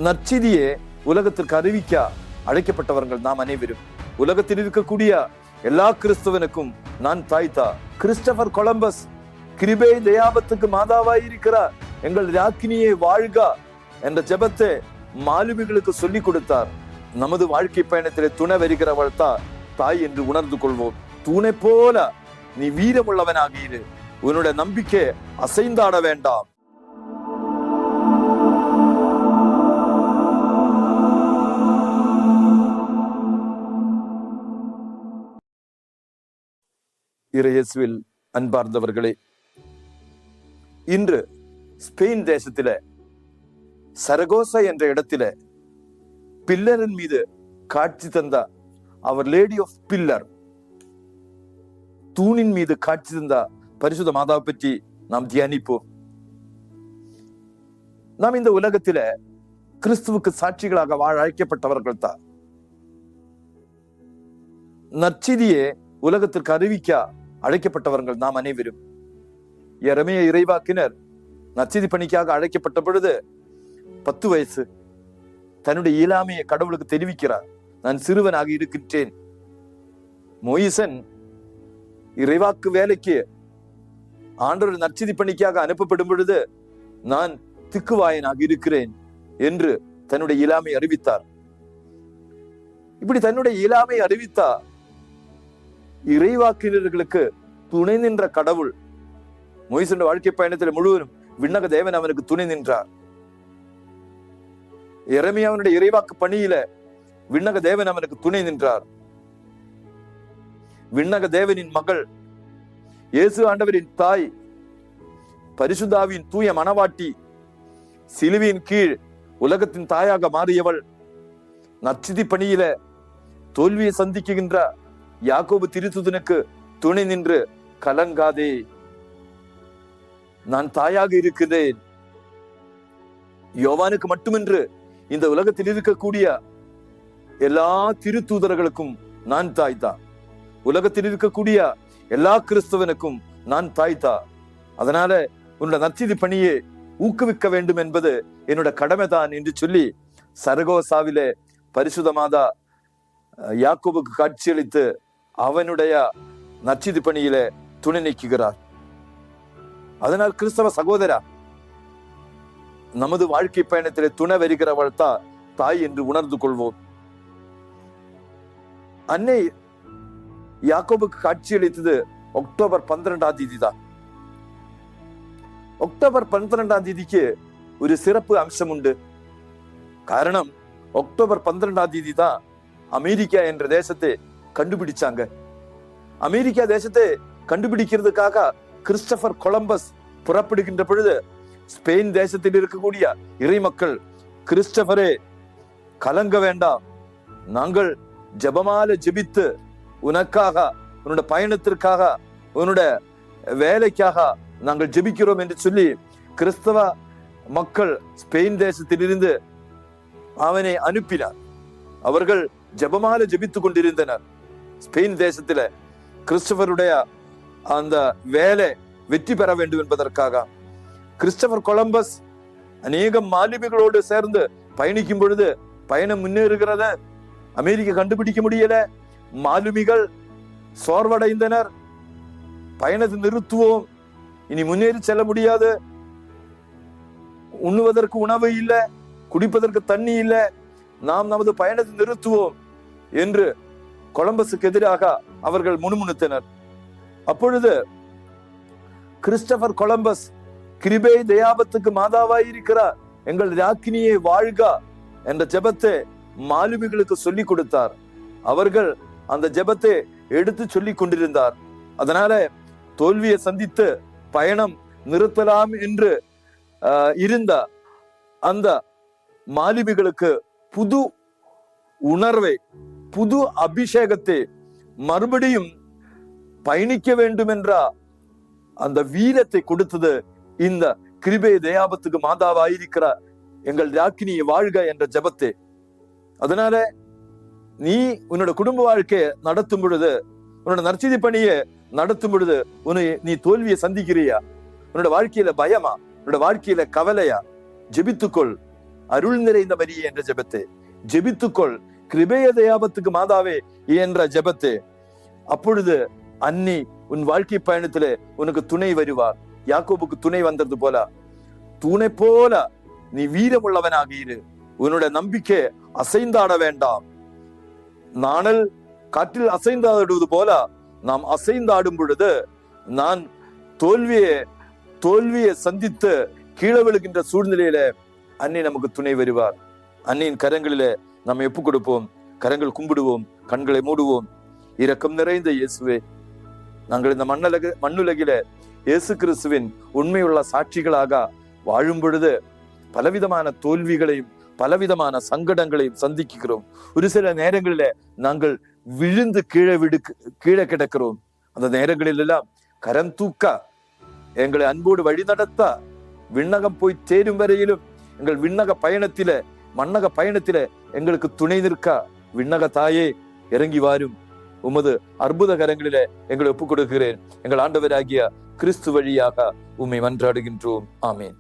நற்செய்தியே உலகத்திற்கு அறிவிக்க அழைக்கப்பட்டவர்கள் நாம் அனைவரும். உலகத்தில் இருக்கக்கூடிய எல்லா கிறிஸ்தவனுக்கும் நான் தாய்த்தா. கிறிஸ்டபர் கொலம்பஸ் கிருபை தயாபத்துக்கு மாதாவாய் இருக்கிறார், எங்கள் ராக்கினியே வாழ்க என்ற ஜெபத்தை மாலுமிகளுக்கு சொல்லிக் கொடுத்தார். நமது வாழ்க்கை பயணத்திலே துணை வருகிறவள் தான் தாய் என்று உணர்ந்து கொள்வோம். தூணை போல நீ வீரமுள்ளவனாக இரு, உன்னுடைய நம்பிக்கை அசைந்தாட வேண்டாம். இயேசுவில் அன்பார்ந்தவர்களே, இன்று ஸ்பெயின் தேசத்தில சரகோசா என்ற இடத்தில பில்லரின் மீது காட்சி தந்த அவர் லேடி ஆஃப் பில்லர், தூணின் மீது காட்சி தந்த பரிசுத்த மாதாவை பற்றி நாம் தியானிப்போம். நாம் இந்த உலகத்தில கிறிஸ்துவுக்கு சாட்சிகளாக வாழ அழைக்கப்பட்டவர்கள் தான். நற்செய்தியே உலகத்திற்கு அறிவிக்க அழைக்கப்பட்டவர்கள் நாம் அனைவரும். எரேமியா இறைவாக்கினர் நற்செய்தி பணிக்காக அழைக்கப்பட்ட பொழுது 10 வயசு, தன்னுடைய இயலாமையை கடவுளுக்கு தெரிவிக்கிறார். நான் சிறுவனாக இருக்கின்றேன். மோயிசன் இறைவாக்கு வேலைக்கு ஆண்டவர் நற்செய்தி பணிக்காக அனுப்பப்படும் பொழுது நான் திக்குவாயனாக இருக்கிறேன் என்று தன்னுடைய இயலாமை அறிவித்தார். இப்படி தன்னுடைய இயலாமை அறிவித்தார். இறைவாக்கினர்களுக்கு துணை நின்ற கடவுள் மோயிசனுடைய வாழ்க்கை பயணத்தில் முழுவதும் விண்ணக தேவன் அவனுக்கு துணை நின்றார். எரேமியாவினுடைய இறைவாக்கு பணியில விண்ணக தேவன் அவனுக்கு துணை நின்றார். விண்ணக தேவனின் மகள், இயேசு ஆண்டவரின் தாய், பரிசுத்தாவின் தூய மணவாட்டி, சிலுவையின் கீழ் உலகத்தின் தாயாக மாறியவள், நற்செய்தி பணியில தோல்வியை சந்திக்கின்ற யாக்கோபு திருத்துதனுக்கு துணை நின்று கலங்காதே, நான் தாயாக இருக்கிறேன். யோவானுக்கு மட்டுமின்று இந்த உலகத்தில் இருக்கக்கூடிய எல்லா திருத்தூதர்களுக்கும் நான் தாய்த்தா. உலகத்தில் இருக்கக்கூடிய எல்லா கிறிஸ்தவனுக்கும் நான் தாய்த்தா. அதனால உன்னோட நற்செய்தி பணியை ஊக்குவிக்க வேண்டும் என்பது என்னோட கடமைதான் என்று சொல்லி சரகோசாவிலே பரிசுத்த மாதா யாக்கோபுக்கு காட்சியளித்து அவனுடைய நற்செய்தி பணியில துணை நீக்குகிறார். அதனால் கிறிஸ்தவ சகோதரா, நமது வாழ்க்கை பயணத்திலே துணை வருகிறவள் தான் தாய் என்று உணர்ந்து கொள்வோம். அன்னை யாக்கோபுக்கு காட்சியளித்தது அக்டோபர் 12ஆம் தேதி தான். அக்டோபர் 12ஆம் தேதிக்கு ஒரு சிறப்பு அம்சம் உண்டு. காரணம், அக்டோபர் 12ஆம் தேதி தான் அமெரிக்கா என்ற தேசத்தை கண்டுபிடிச்சாங்க. அமெரிக்கா தேசத்தை கண்டுபிடிக்கிறதுக்காக கிறிஸ்டபர் கொலம்பஸ் புறப்படுகின்ற பொழுது ஸ்பெயின் தேசத்தில் இருக்கக்கூடிய இறை மக்கள், கிறிஸ்டபரே கலங்க வேண்டாம், நாங்கள் ஜெபமால ஜெபித்து உனக்காக, உன்னோட பயணத்திற்காக, உன்னோட வேலைக்காக நாங்கள் ஜெபிக்கிறோம் என்று சொல்லி கிறிஸ்தவ மக்கள் ஸ்பெயின் தேசத்தில் இருந்து அவனை அனுப்பினார். அவர்கள் ஜெபமால ஜெபித்துக் கொண்டிருந்தனர். ஸ்பெயின் தேசத்தில கிறிஸ்டபருடைய அந்த வேலை வெற்றி பெற வேண்டும் என்பதற்காக கிறிஸ்டபர் கொலம்பஸ் அநேக மாலுமிகளோடு சேர்ந்து பயணிக்கும் பொழுது பயணம் முன்னேறுகிறத அமெரிக்கா கண்டுபிடிக்க முடியல. மாலுமிகள் சோர்வடைந்தனர். பயணத்தை நிறுத்துவோம், இனி முன்னேறி செல்ல முடியாது, உண்ணுவதற்கு உணவு இல்லை, குடிப்பதற்கு தண்ணி இல்லை, நாம் நமது பயணத்தை நிறுத்துவோம் என்று கொலம்பஸுக்கு எதிராக அவர்கள் முணுமுணுத்தனர். அப்பொழுது கிறிஸ்டபர் கொலம்பஸ் கிருபை தயாபத்துக்கு மாதாவாய் இருக்கிறார், எங்கள் ராக்கினியை வாழ்க என்ற ஜெபத்தை மாலுமிகளுக்கு சொல்லிக் கொடுத்தார். அவர்கள் அந்த ஜெபத்தை எடுத்து சொல்லிக் கொண்டிருந்தார். அதனால தோல்வியை சந்தித்து பயணம் நிறுத்தலாம் என்று இருந்த அந்த மாலுமிகளுக்கு புது உணர்வை, புது அபிஷேகத்தை, மறுபடியும் பயணிக்க வேண்டும் என்ற அந்த வீரத்தை கொடுத்தது இந்த கிருபை தயாபத்துக்கு மாதாவாயிருக்கிற எங்கள் ராக்கினியை வாழ்க என்ற ஜெபத்தை. அதனால நீ உன்னோட குடும்ப வாழ்க்கையை நடத்தும் பொழுது, உன்னோட நற்செய்தி பணியை நடத்தும் பொழுது நீ தோல்வியை சந்திக்கிறியா? உன்னோட வாழ்க்கையில பயமா? உன்னோட வாழ்க்கையில கவலையா? ஜெபித்துக்கொள். அருள் நிறைந்த மரியே என்ற ஜெபத்தை ஜெபித்துக்கொள். கிருபைய தயாபத்துக்கு மாதாவே என்ற ஜெபத்தை. அப்பொழுது அன்னி உன் வாழ்க்கை பயணத்துல உனக்கு துணை வருவார். யாக்கோபுக்கு துணை வந்தது போல துணை போல நீ வீரமுள்ளவனாக இரு. உன்னுடைய நம்பிக்கை அசைந்தாட வேண்டாம். நாணல் காற்றில் அசைந்தாடுவது போல நாம் அசைந்தாடும் பொழுது நான் தோல்வியை சந்தித்து கீழே விழுகின்ற சூழ்நிலையில அன்னை நமக்கு துணை வருவார். அன்னையின் கரங்களில நாம் ஒப்பு கொடுப்போம். கரங்கள் கும்பிடுவோம், கண்களை மூடுவோம். இரக்கம் நிறைந்த இயேசுவே, நாங்கள் இந்த மண்ணுலகில இயேசு கிறிஸ்துவின் உண்மையுள்ள சாட்சிகளாக வாழும் பொழுது பலவிதமான தோல்விகளையும் பலவிதமான சங்கடங்களையும் சந்திக்கிறோம். ஒரு சில நேரங்களில நாங்கள் விழுந்து கீழே கிடக்கிறோம். அந்த நேரங்களில் எல்லாம் கரம் தூக்க எங்களை அன்போடு வழி நடத்த விண்ணகம் போய் சேரும் வரையிலும் எங்கள் விண்ணக பயணத்தில மண்ணக பயணத்தில எங்களுக்கு துணை நிற்க விண்ணக தாயே இறங்கி வாரும். உமது அற்புத கரங்களில எங்களை ஒப்புக் கொடுக்கிறேன். எங்கள் ஆண்டவராகிய கிறிஸ்து வழியாக உம்மை மன்றாடுகின்றோம். ஆமேன்.